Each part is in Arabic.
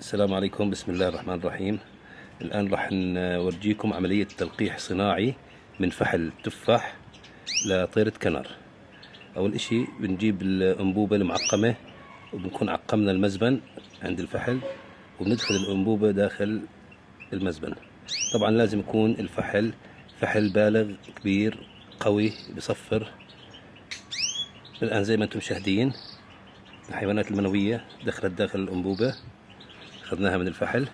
السلام عليكم. بسم الله الرحمن الرحيم. الآن راح نورجيكم عملية تلقيح صناعي من فحل تفاح لطيرة كنار. أول إشي بنجيب الأنبوبة المعقمة، وبنكون عقمنا المزبن عند الفحل، وبندخل الأنبوبة داخل المزبن. طبعا لازم يكون الفحل فحل بالغ كبير قوي بصفر. الآن زي ما أنتم مشاهدين الحيوانات المنوية دخلت داخل الأنبوبة، أخذناها من الفحل.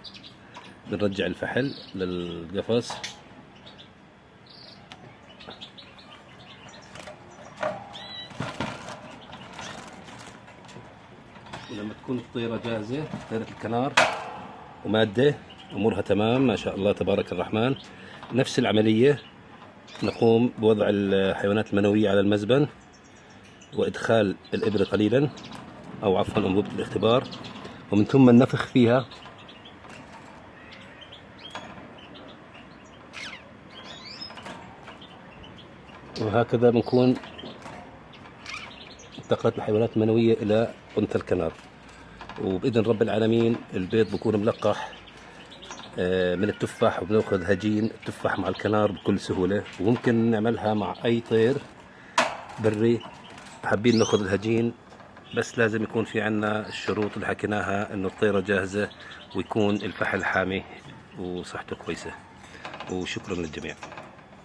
بنرجع الفحل للقفص، ولما تكون الطيرة جاهزة، طيرة الكنار ومادة أمورها تمام ما شاء الله تبارك الرحمن، نفس العملية نقوم بوضع الحيوانات المنوية على المزبن وإدخال الإبرة قليلا، أو عفوا أنبوبة الاختبار، ومن ثم النفخ فيها وهكذا بنكون انتقلت الحيوانات المنوية إلى أنثى الكنار. وبإذن رب العالمين البيض بكون ملقح من التفاح، وبناخذ هجين التفاح مع الكنار بكل سهولة. وممكن نعملها مع أي طير بري حابين ناخذ الهجين، بس لازم يكون في عنا الشروط اللي حكيناها، إنه الطيرة جاهزة ويكون الفحل حامي وصحته كويسة. وشكرا للجميع.